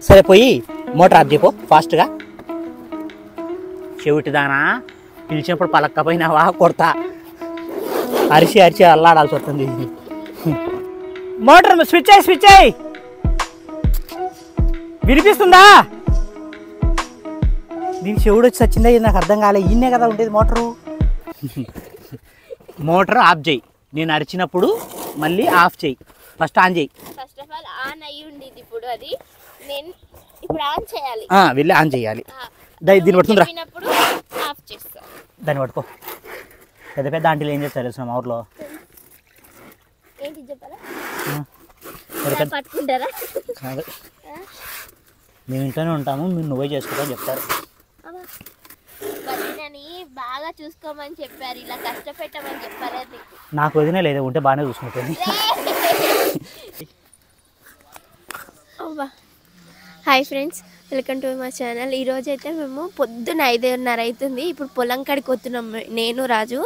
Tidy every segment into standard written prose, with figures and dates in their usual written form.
సరే పోయి motor of చేయపో ఫాస్ట్గా. చెవిటిదానా పిలిచినప్పుడు పలక్కపోయినావా కొడతా. అరిచి అరిచి అల్లాడాల్సి వస్తుంది. మోటార్ స్విచ్ అయ్యి స్విచ్ అయ్యి. వినిపిస్తుందా? దీని చెవుడు వచ్చి వచ్చిందా నాకు అర్థం కాలే. ఈయనే కదా ఉండేది మోటరు. మోటార్ ఆఫ్ చేయి. నేను అరిచినప్పుడు మళ్ళీ ఆఫ్ చేయి. ఫస్ట్ ఆన్ చేయి. ఫస్ట్ ఆఫ్ ఆల్ ఆన్ అయ్యి ఉండేది. ఇప్పుడు అది నేను ఇప్పుడు ఆన్ చేయాలి. వెళ్ళి ఆన్ చేయాలి. దీన్ని పడుతుందిరా. ఆఫ్ చేస్తా. దాన్ని పట్టుకో. పెద్ద పెద్ద ఆంటీలు ఏం చేస్తారు తెలుసు మా ఊర్లో? ఏంటి చెప్పాలా? పట్టుకుంటారా? కాదు, మేము ఇంట్లోనే ఉంటాము, మీరు నువ్వే చేసుకుంటా చెప్తారు. బాగా చూసుకోమని చెప్పారు, ఇలా కష్టపెట్టమని చెప్పలేదు. నాకు వదిన లేదా ఉంటే బాగానే చూసుకుంటుంది. Hi friends, welcome to my channel. ఈరోజు అయితే మేము పొద్దున 5:30 అవుతుంది. ఇప్పుడు పొలం కాడికి వస్తున్నాం నేను రాజు.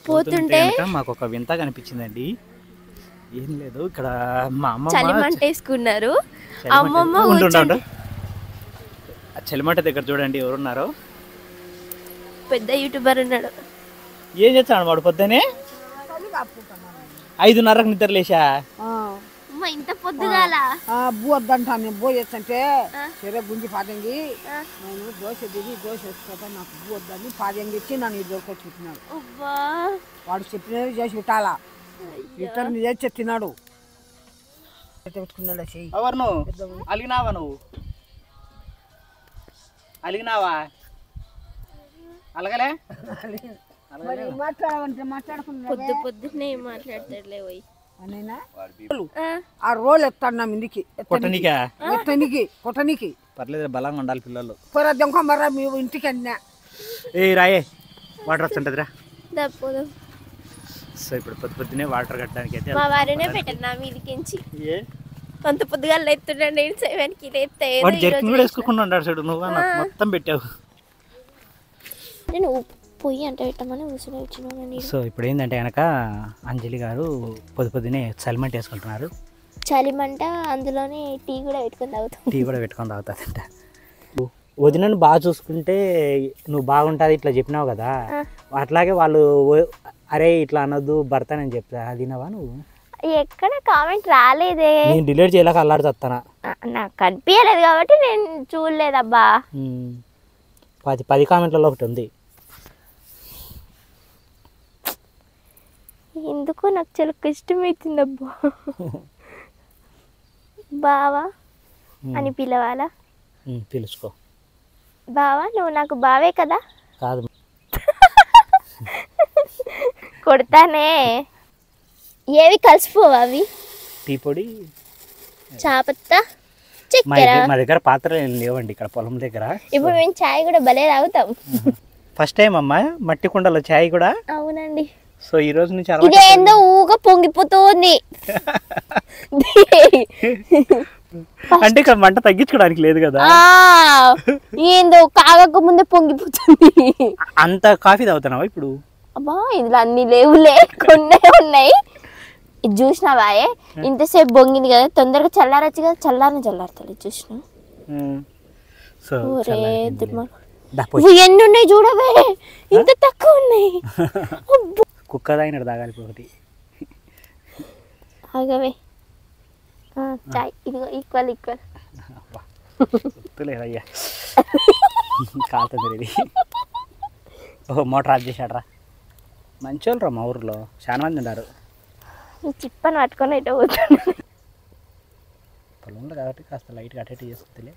పోతుంటే మాకు ఒక వింత కనిపించిందండి. ఏం లేదు, ఇక్కడ మా అమ్మ చలిమంట వేసుకున్నారు. అమ్మమ్మ చలిమంట దగ్గర చూడండి ఎవరున్నారో. పెద్ద యూట్యూబర్ ఉన్నాడు. ఏం చేస్తాడు వాడు? పొద్దునే 5:30కు నిద్ర లేచా. ఇంత పొద్దుగాల బూద్దంటాను బోయేస్తుంటే సరే గుంజి పాదంగి నేను దోశ దిగి దోశ వేసుకోతా, నాకు బూద్దని పాదంగి ఇచ్చి నన్ను దొరికి చెప్పినాడు. వాడు చెప్పినవి చేసి పెట్టాలా, ఇతరుని చేసి తిన్నాడు. పెట్టుకున్నాడు. ఎవరు నువ్వు? అలిగినావా? నువ్వు అలిగినావా? అలగలే మాట్లాడమంటే మాట్లాడుకున్నా. పొద్దున్నే మాట్లాడతాడులే. ఆ రోల్ ఎత్తాడు నా ఇంటికి కొట్టనికి. పర్లేదు, బలంగా ఉండాలి పిల్లలు. దొంగ మీ ఇంటికి అన్నా. ఏ రాయే వాటర్ వస్తుంటదిరా. సో ఇప్పుడు పొద్దున్నే వాటర్ కట్టడానికి అయితే మా వారినే పెట్టారు నా మీదికించి. అంత పొద్దుగా ఎత్తుండే నేను 7కి లేస్తే జర్కిన్ కూడా వేసుకోకుండా ఉంటాడు చూడు. నువ్వు మొత్తం పెట్టావు. నేను పొయ్యి అంటే పెట్టమని కూర్చొని వచ్చినాను. సో ఇప్పుడు ఏంటంటే కనుక అంజలి గారు పొద్దునే చలిమంట వేసుకుంటున్నారు. చలిమంట అందులోనే టీ కూడా పెట్టుకొని తాగుతాదంట. వదినను బాగా చూసుకుంటే నువ్వు బాగుంటుంది ఇట్లా చెప్పినావు కదా, అట్లాగే వాళ్ళు అరే ఇట్లా అనొద్దు భర్తనని చెప్తా. అదినవా నువ్వు? ఎక్కడ కామెంట్ రాలేదే. నేను డిలీట్ చేయలేక అల్లాడుతానా. నాకు కనిపించలేదు కాబట్టి నేను చూడలేదబ్బా. 10 కామెంట్లలో ఒకటి ఉంది. ఎందుకో నాకు చాలా కష్టమవుతుందబ్బా. బావా అని పిలవాలా? పిలుచుకో. బావా, నువ్వు నాకు బావే కదా? కాదు, కొడతానే. ఏవి కలిసిపోవా అవి? టీ పొడి, చాపత్తా, మా దగ్గర పాత్రలు ఏం లేవండి ఇక్కడ పొలం దగ్గర. ఇప్పుడు మేము చాయ్ కూడా భలే తాగుతాం. ఫస్ట్ టైం అమ్మా మట్టి కుండలో చాయ్ కూడా. అవునండి. సో ఈ రోజు నుంచి ఇదేందో ఊగా పొంగిపోతుంది. అంటే ఇక్కడ మంట తగ్గించుకోవడానికి లేదు కదా. ఏందో కాగక ముందే పొంగిపోతుంది. అంత కాఫీ తాగుతున్నావా ఇప్పుడు? అబ్బా ఇందులో అన్ని లేవులే, కొన్నే ఉన్నాయి. ఇది చూసినావా? ఇంతసేపు బొంగింది కదా, తొందరగా చల్లారచ్చు కదా. చల్లారుతుంది చూసినా. ఎన్ని ఉన్నాయి చూడవే, ఇంత తక్కువ ఉన్నాయి. కుక్క తాగినట్టు తాగాలి ఒకటి. ఆగవే చాయ్ ఇదిగో ఈక్వల్ లేదయ్యా కాలుతుంది. మోటార్ ఆఫ్ చేశాడ్రా. మంచి వాళ్ళు రా మా ఊర్లో చాలా మంది ఉన్నారు. చిప్పని పట్టుకొని అయితే పోతాను. పొలంలో కాబట్టి కాస్త లైట్గా అటెట్ చేసుకుంటే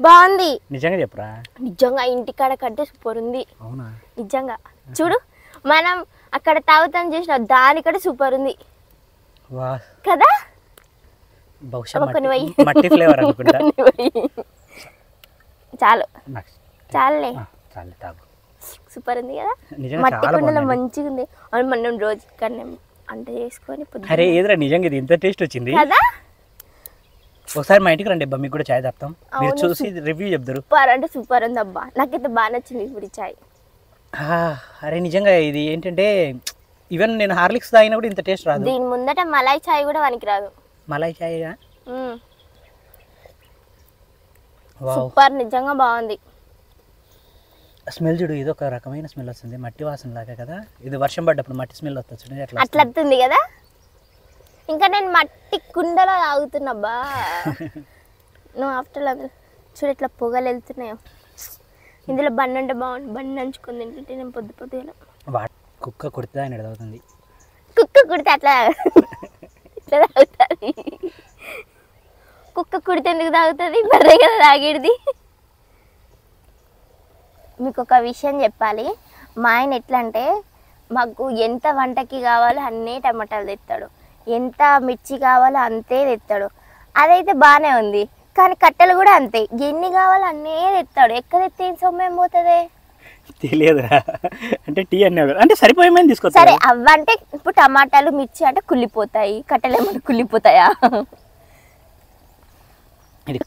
బాగుంది. నిజంగా చెప్పరా? నిజంగా ఇంటికాడ కంటే సూపర్ ఉంది. అవునా? నిజంగా చూడు, మనం అక్కడ తాగుతాం చేసిన దానికంటే సూపర్ ఉంది కదా. బహుశా మట్టి ఫ్లేవర్ అనుకుంటా. చాలులే, తాగు. సూపర్ ఉంది కదా. మట్టి కుండలో మంచిగా ఉంది. మనం రోజు ఇక్కడనే అంట చేసుకొని. అరే ఏదిరా నిజంగా ఇది ఇంత టేస్ట్ వచ్చింది కదా. ఒకసారి మా ఇంటికి రండి అబ్బా, మీకు కూడా చాయ్ తాగుతాం. మీరు చూసి రివ్యూ చెప్తారు. సూపర్ అంటే సూపర్ ఉంది అబ్బా, నాకైతే బాగా నచ్చింది ఇప్పుడు చాయ్. అరే నిజంగా ఇది ఏంటంటే ఈవెన్ నేను హార్లిక్స్ తాగినా కూడా ఇంత టేస్ట్ రాదు. దీని ముందట మలాయ్ చాయ్ కూడా పనికిరాదు. మలాయ్ చాయ్ సూపర్, నిజంగా బాగుంది. స్మెల్ చూడు, ఇది ఒక రకమైన స్మెల్ వస్తుంది, మట్టి వాసన లాగా కదా. ఇది వర్షం పడ్డప్పుడు మట్టి స్మెల్ వస్తుంది అట్లా వస్తుంది కదా. ఇంకా నేను మట్టి కుండలో తాగుతున్నబ్బా. నువ్వు ఆఫ్టర్ చూడు ఎట్లా పొగలు వెళ్తున్నాయో. ఇందులో బండి అంటే బాగుంది, బండి నంచుకుంది ఏంటంటే నేను పొద్దుగా కుక్క కుడితే ఆయన తాగుతుంది. కుక్క కుడితే అట్లా ఇట్లా తాగుతుంది. కుక్క కుడితే ఎందుకు తాగుతుంది? బర్రె కదా తాగేది. మీకు ఒక విషయం చెప్పాలి, మా ఆయన ఎట్లా అంటే మాకు ఎంత వంటకి కావాలో అన్నీ టమాటాలు తెస్తాడు, ఎంత మిర్చి కావాలో అంతే తెస్తాడు. అదైతే బాగానే ఉంది, కానీ కట్టెలు కూడా అంతే, ఎన్ని కావాలో అన్నీ తెస్తాడు. ఎక్కడ తెస్తే ఏం సొమ్మేం పోతుంది తెలియదురా. అంటే టీ అన్నాడు అంటే సరిపోయేమని తీసుకో. సరే అవ్వంటే ఇప్పుడు టమాటాలు మిర్చి అంటే కుళ్ళిపోతాయి, కట్టెలు ఏమన్నా కుళ్ళిపోతాయా?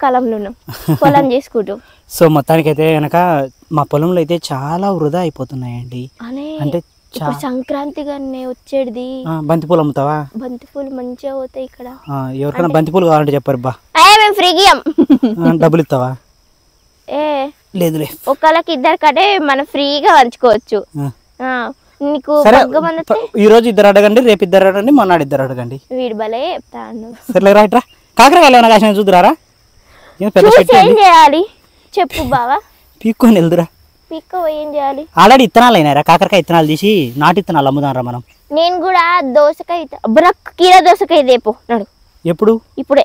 కాలంలో ఉన్నాం పొలం చేసుకుంటూ. సో మొత్తానికైతే కనుక మా పొలంలో అయితే చాలా వృధా అయిపోతున్నాయండి. అంటే ఇప్పుడు సంక్రాంతిగా వచ్చేది బంతిపూలు అమ్ముతావా? బంతిపూలు మంచిగా పోతాయి ఇక్కడ. ఎవరికైనా బంతిపూలు కావాలంటే చెప్పారు బా, మేము ఫ్రీగా డబ్బులు ఇస్తావా? లేదులే, ఒకళ్ళకి ఇద్దరు కంటే మనం ఫ్రీగా పంచుకోవచ్చు. నీకు ఈ రోజు ఇద్దరు అడగండి, రేపు ఇద్దరు అడగండి, మొన్నటి ఇద్దరు అడగండి. వీడి బలే చెప్తాను. సర్లే రైట్ రా. కాకరకాయలు ఏమైనా కాసిన చూద్దురారా? ఏం చేయాలి చెప్పు బావా. పీక్కొని వెళ్దురా. ఏం చేయాలి? ఆల్రెడీ ఇత్తనాలు అయినారా, కాకరకాయ ఇత్తనాలు తీసి నాటి ఇత్తనాలు అమ్ముదాంరా మనం. నేను కూడా దోసకాయ కీర దోసకాయ రేపు నడు. ఎప్పుడు? ఇప్పుడే.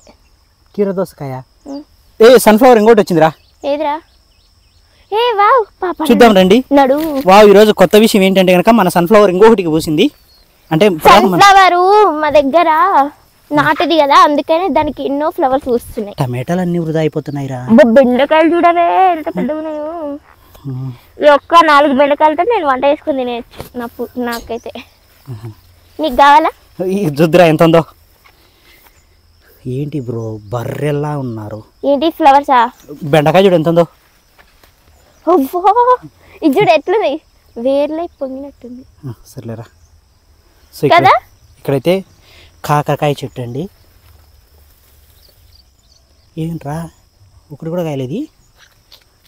కీర దోసకాయ సన్ఫ్లవర్ ఇంకోటి వచ్చిందిరా. ఏదిరా? ఏ వావ్ పాప చూద్దాం రండి. నడు. వావ్, ఈ రోజు కొత్త విషయం ఏంటంటే కనుక మన సన్ఫ్లవర్ ఇంకొకటికి పూసింది. అంటే సన్ఫ్లవర్ మా దగ్గర నాటిది కదా, అందుకనే దానికి ఎన్నో ఫ్లవర్స్ వస్తున్నాయి. టమాటాలు అన్ని వృధా అయిపోతున్నాయి రా. బెండకాయలు చూడవే ఎంత పెద్దగా. ఒక్క 4 బెండకాయలతో నేను వంట చేసుకుని తినేయచ్చు నాకైతే. నీకు కావాలా? చూద్దురా ఎంత ఉందో. ఏంటి బ్రో బర్రెల్లా ఉన్నారు. ఏంటి ఫ్లవర్సా? బెండకాయ చూడు ఎంత ఉందో. ఇది చూడు ఎట్లుంది, వేర్లై పొంగినట్టుంది. సర్లేరా. సో ఇక్కడైతే కాకరకాయ చెట్టు అండి. ఏంట్రా ఒకటి కూడా కాయలేదు.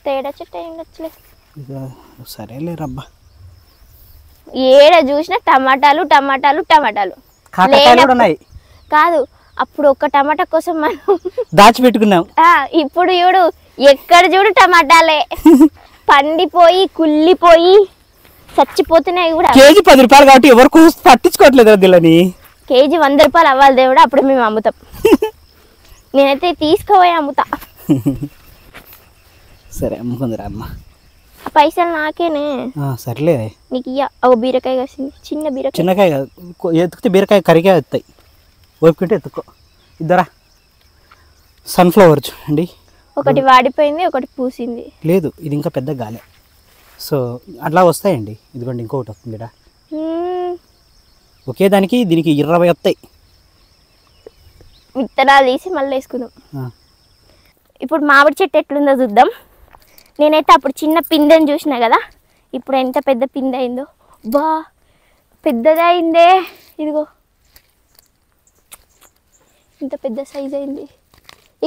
తేడా చెట్టు అయ్యిండొచ్చులే. సరేలే రబ్బా. ఏడ చూసినా టమాటాలు టమాటాలు టమాటాలు. కాకరకాయలు కూడా ఉన్నాయి. కాదు, అప్పుడు ఒక్క టమాటా కోసం మనం దాచిపెట్టుకున్నాం. ఇప్పుడు చూడు ఎక్కడ చూడు టమాటాలే. పండిపోయి కుళ్ళిపోయి చచ్చిపోతున్నాయి కూడా. కేజీ 10 రూపాయలు కాబట్టి ఎవరు పట్టించుకోవట్లేదు దీళ్ళని. కేజీ 100 రూపాయలు అవ్వాలి దేవుడు, అప్పుడు మేము అమ్ముతాం. నేనైతే తీసుకోపోయి అమ్ముతా. సరే అమ్ముకుందిరా అమ్మ. పైసలు నాకేనే. సర్లే నీకు ఇయ్య. బీరకాయ కాసింది, చిన్న బీరకాయ. చిన్నకాయ ఎత్తుకుతే బీరకాయ కరిగా ఎత్తాయి, ఓపుకుంటే ఎత్తుకో. ఇద్దరా సన్ఫ్లవర్ చూడండి, ఒకటి వాడిపోయింది, ఒకటి పూసింది. లేదు ఇది ఇంకా పెద్ద గాలే. సో అట్లా వస్తాయండి. ఇదిగోండి ఇంకొకటి వస్తుంది ఇక్కడ. ఒకే దానికి దీనికి 20 వస్తాయి. విత్తనాలు తీసి మళ్ళీ వేసుకుందాం. ఇప్పుడు మామిడి చెట్టు ఎట్లుందో చూద్దాం. నేనైతే అప్పుడు చిన్న పిందెని చూసినా కదా, ఇప్పుడు ఎంత పెద్ద పిందె అయిందో. బా పెద్దగా అయిందే. ఇదిగో ఇంత పెద్ద సైజ్ అయింది.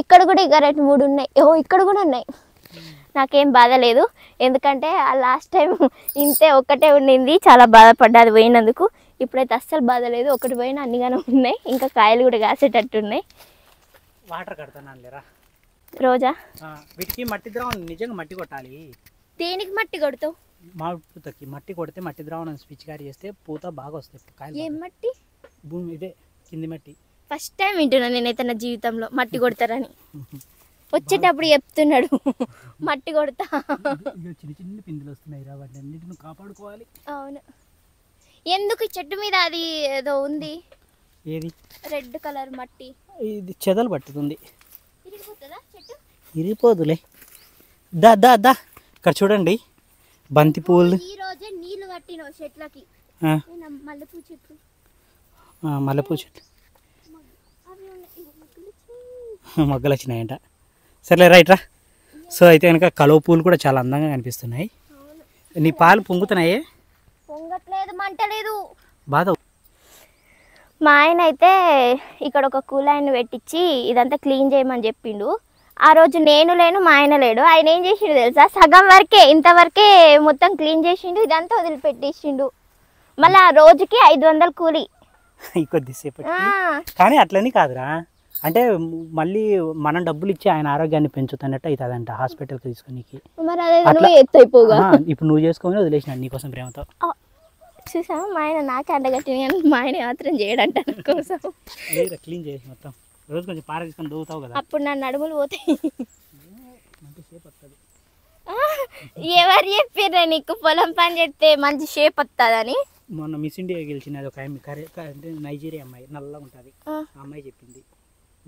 ఇక్కడ కూడా ఇక 2-3 ఉన్నాయి. ఇక్కడ కూడా ఉన్నాయి. నాకేం బాధ లేదు, ఎందుకంటే ఆ లాస్ట్ టైం ఇంతే ఒక్కటే ఉండింది, చాలా బాధపడ్డా అది పోయినందుకు. ఇప్పుడైతే అస్సలు బాధ లేదు, ఒకటి పోయినా అన్నిగానే ఉన్నాయి. ఇంకా కాయలు కూడా కాసేటట్టు ఉన్నాయి. వాటర్ కడతాను లేరా రోజా. వీటికి మట్టి ద్రావణం నిజంగా మట్టి కొట్టాలి. దేనికి మట్టి కొడతావు? మామిడి పూతకి మట్టి కొడితే మట్టి ద్రావణం పిచికారీ చేస్తే పూత బాగా వస్తాయి కాయలు. ఏం మట్టి? భూమి ఇదే కింది మట్టి. ఫస్ట్ టైం వింటున్నా నేనైతే నా జీవితంలో మట్టి కొడతారని. వచ్చేటప్పుడు చెప్తున్నాడు మట్టి కొడతా. చిన్న చిన్న పిందులు వస్తున్నాయి రా, వాటిని అన్నిటిని కాపాడుకోవాలి. అవును. ఎందుకు చెట్టు మీద అది ఏదో ఉంది, ఏది? రెడ్ కలర్ మట్టి. ఇది చెదలు పట్టుతుంది. ఇరిగిపోతుందా చెట్టు? ఇరిగిపోదులే. దా దా దా ఇక్కడ చూడండి బంతి పూలు. ఈ రోజే నీళ్లు కట్టిన చెట్లకి. మల్లెపూ చెట్లు. మల్లెపూ చెట్లు మొగ్గలు వచ్చినాయంట. సర్లే రైట్ రా. సో అయితే కనుక కలువ పూలు కూడా చాలా అందంగా కనిపిస్తున్నాయి. నీ పాలు పొంగుతున్నాయే? పొంగట్లేదు, మంటలేదు. బాధ. మా ఆయన అయితే ఇక్కడ ఒక కూలాయిని పెట్టించి ఇదంతా క్లీన్ చేయమని చెప్పిండు. ఆ రోజు నేను లేను, మా ఆయన లేడు. ఆయన ఏం చేసిండు తెలుసా, సగం వరకే, ఇంతవరకే మొత్తం క్లీన్ చేసిండు, ఇదంతా వదిలిపెట్టేసిండు. మళ్ళీ ఆ రోజుకి 500 కూలి. కొద్దిసేపటి కానీ అట్లని కాదురా, అంటే మళ్ళీ మనం డబ్బులు ఇచ్చి ఆయన ఆరోగ్యాన్ని పెంచుతున్నట్టు అవుతుందంట హాస్పిటల్కి తీసుకునికి. మరి అదే నువ్వు ఎత్తైపోగా. ఇప్పుడు నువ్వు చేసుకొని వదిలేసిన నీకోసం ప్రేమతో. చూసా మా ఆయన నాకే అండగట్టిన, కానీ మా ఆయన మాత్రం చేయడంట కోసం. క్లీన్ చేసి మొత్తం రోజు కొంచెం పార తీసుకొని దూవుతావు కదా, అప్పుడు నా నడుములు పోతాయి. ఎవరు చెప్పారా నీకు పొలం పని చేస్తే మంచి షేప్ వస్తుందని? మొన్న మిస్ ఇండియా గెలిచినది ఒక అంటే నైజీరియా అమ్మాయి, నల్లగా ఉంటుంది. ఆ అమ్మాయి చెప్పింది,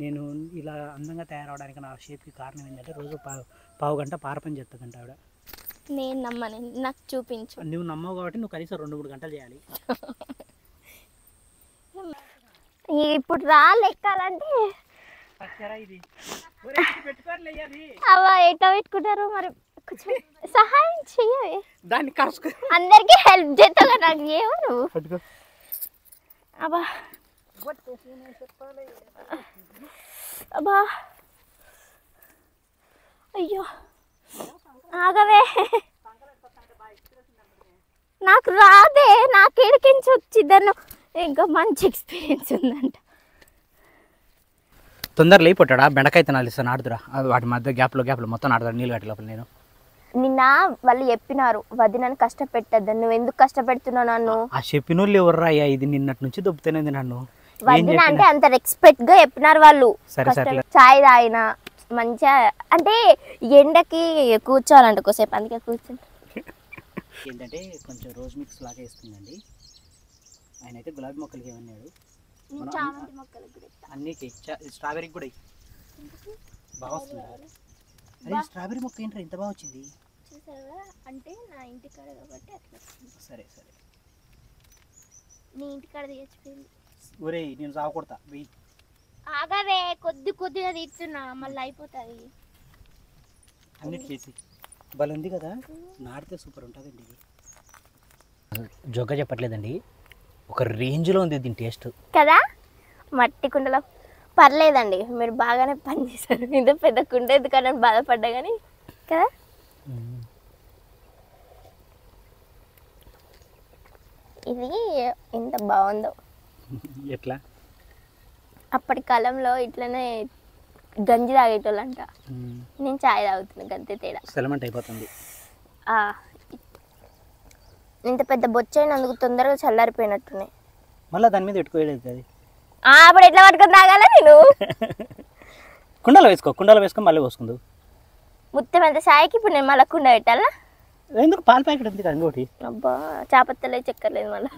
నేను ఇలా అందంగా తయారవడానికి నా షేప్కి కారణం ఏంటంటే రోజు పావు గంట పార పని చేస్తుందంట ఆవిడ. నేను నమ్మను, నాకు చూపించు. నువ్వు నమ్మవు కాబట్టి నువ్వు కనీసం 2-3 గంటలు చేయాలి. ఇప్పుడు ఎక్కాలంటే అవ్వ ఎట్లా పెట్టుకుంటారు మరి, కొంచెం సహాయం చెయ్యవే. దాన్ని అందరికి హెల్ప్ చేస్తావు, నాకు చేయవు నువ్వు. అబ్బా అబ్బా అయ్యో ఆగవే, నాకు రాదే, నాకు ఎడికించి వచ్చిద్దను. ఇంకా మంచి ఎక్స్పీరియన్స్ ఉందంట. తొందర లేకపోతాడా, బెండకాయ తినాలి ఇస్తాను ఆడుతురా, వాటి మధ్య గ్యాప్లో మొత్తం ఆడతాడు నీళ్ళు గట్టి లోపల. నేను నిన్న వాళ్ళు చెప్పినారు వదినని కష్టపెట్టద్దు, నువ్వు ఎందుకు కష్టపెడుతున్నావు నన్ను? ఆ చెప్పిన వాళ్ళు ఎవర్రా అయ్యా, ఇది నిన్నటి నుంచి దొబ్బుతేనేది నన్ను. వదిన అంటే అంత రెస్పెక్ట్ గా చెప్పినారు వాళ్ళు. చాయ్ తాగిన మంచిగా అంటే ఎండకి కూర్చోవాలంట కొద్దిసేపు, అందుకే కూర్చుంటా. ఏంటంటే కొంచెం రోజ్ మిక్స్ లాగా వేస్తుందండి. ఆయన అయితే గులాబీ మొక్కలకి ఏమన్నాడు, అన్నికి స్ట్రాబెర్రీకి కూడా బాగా వస్తుంది. అదే స్ట్రాబెర్రీ మొక్క ఏంటో ఇంత బాగా వచ్చింది. అంటే నా ఇంటికాడ కాబట్టి అట్లా. సరే సరే, నీ ఇంటికాడ తెచ్చిపోయింది. ఒరే నేను సాగు కొడతా వెయ్యి. ఆగవే, కొద్దిగా తీస్తున్నా, మళ్ళీ అయిపోతుంది. అన్నిటి చేసి భలే ఉంది కదా, నాటితే సూపర్ ఉంటుందండి ఇది. జోగా చెప్పట్లేదండి, ఒక రేంజ్లో ఉంది దీని టేస్ట్ కదా. మట్టి కుండలో పర్లేదండి, మీరు బాగానే పని చేశారు. ఇంత పెద్ద కుండ ఎందుకన్నా బాధపడ్డా కానీ కదా. ఇది ఎంత బాగుందో. ఎట్లా అప్పటి కాలంలో ఇట్లనే గంజి తాగేటోళ్ళంట, నేను చాయ్ తాగుతున్నా, గంతే తేడా. సెలమెంట్ అయిపోతుంది. ఇంత పెద్ద బొచ్చైనందుకు తొందరగా చల్లారిపోయినట్టున్నాయి. మళ్ళీ దాని మీద పెట్టుకోలేదు అది. అప్పుడు ఎట్లా పట్టుకొని తాగాలా నేను? కుండలో వేసుకొని మళ్ళీ పోసుకుందు. ముత్తం ఎంత చాయ్కి ఇప్పుడు నేను మళ్ళీ కుండ పెట్టాలా? ఎందుకు, పాల ప్యాకెట్ ఉంది కదా ఇంకోటి. అబ్బా చాపత్తలే చెక్కర్లేదు మళ్ళీ.